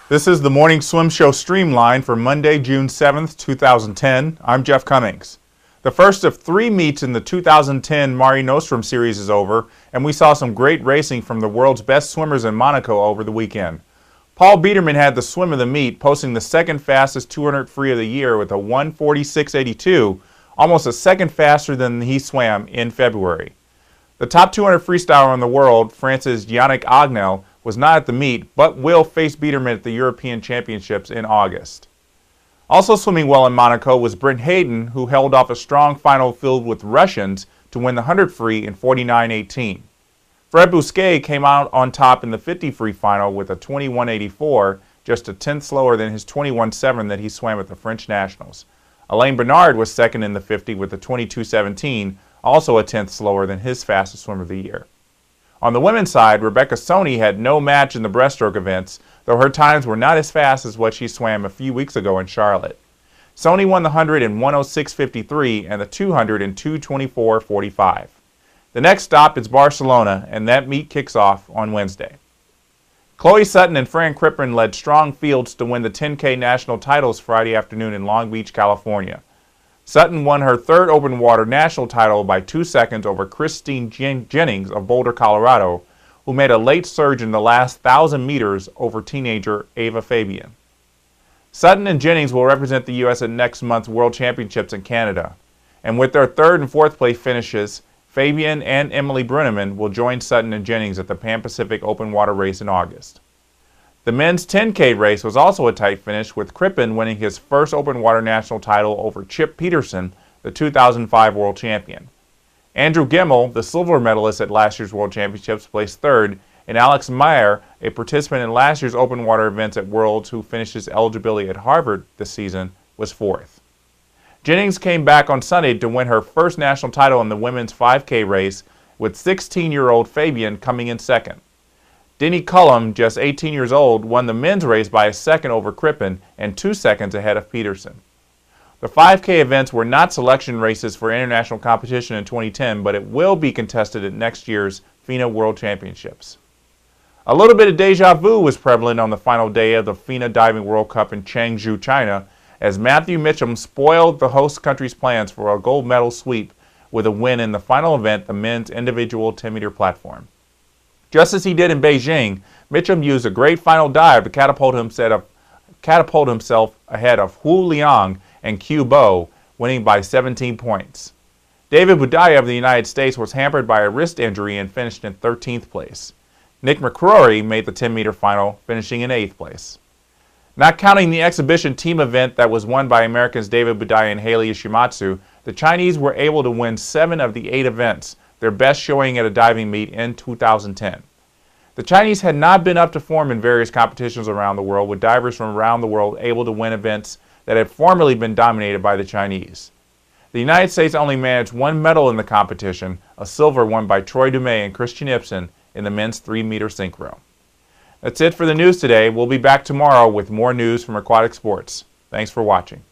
This is the Morning Swim Show Streamlined for Monday, June 7th, 2010. I'm Jeff Cummings. The first of 3 meets in the 2010 Mare Nostrum series is over, and we saw some great racing from the world's best swimmers in Monaco over the weekend. Paul Biedermann had the swim of the meet, posting the second fastest 200 free of the year with a 1:46.82, almost a second faster than he swam in February. The top 200 freestyler in the world, France's Yannick Agnel, was not at the meet, but will face Biedermann at the European Championships in August. Also swimming well in Monaco was Brent Hayden, who held off a strong final filled with Russians to win the 100 free in 49.18. Fred Bousquet came out on top in the 50 free final with a 21.84, just a tenth slower than his 21.7 that he swam at the French Nationals. Alain Bernard was second in the 50 with a 22.17, also a tenth slower than his fastest swim of the year. On the women's side, Soni had no match in the breaststroke events, though her times were not as fast as what she swam a few weeks ago in Charlotte. Soni won the 100 in 1:06.53 and the 200 in 2:24.45. The next stop is Barcelona, and that meet kicks off on Wednesday. Chloe Sutton and Fran Crippen led strong fields to win the 10K national titles Friday afternoon in Long Beach, California. Sutton won her third open water national title by 2 seconds over Christine Jennings of Boulder, Colorado, who made a late surge in the last 1,000 meters over teenager Ava Fabian. Sutton and Jennings will represent the U.S. at next month's World Championships in Canada, and with their third and fourth place finishes, Fabian and Emily Biedermann will join Sutton and Jennings at the Pan Pacific Open Water Race in August. The men's 10K race was also a tight finish, with Crippen winning his first open water national title over Chip Peterson, the 2005 world champion. Andrew Gemmell, the silver medalist at last year's World Championships, placed third, and Alex Meyer, a participant in last year's open water events at Worlds who finished his eligibility at Harvard this season, was fourth. Jennings came back on Sunday to win her first national title in the women's 5K race, with 16-year-old Fabian coming in second. Deni Cullom, just 18 years old, won the men's race by a second over Crippen and 2 seconds ahead of Peterson. The 5K events were not selection races for international competition in 2010, but it will be contested at next year's FINA World Championships. A little bit of deja vu was prevalent on the final day of the FINA Diving World Cup in Changzhou, China, as Matthew Mitcham spoiled the host country's plans for a gold medal sweep with a win in the final event, the men's individual 10-meter platform. Just as he did in Beijing, Mitcham used a great final dive to catapult himself ahead of Hu Liang and Q Bo, winning by 17 points. David Budaya of the United States was hampered by a wrist injury and finished in 13th place. Nick McCrory made the 10-meter final, finishing in 8th place. Not counting the exhibition team event that was won by Americans David Budaya and Haley Ishimatsu, the Chinese were able to win 7 of the 8 events, their best showing at a diving meet in 2010. The Chinese had not been up to form in various competitions around the world, with divers from around the world able to win events that had formerly been dominated by the Chinese. The United States only managed 1 medal in the competition, a silver won by Troy Dumais and Christian Ibsen in the men's 3-meter synchro. That's it for the news today. We'll be back tomorrow with more news from aquatic sports. Thanks for watching.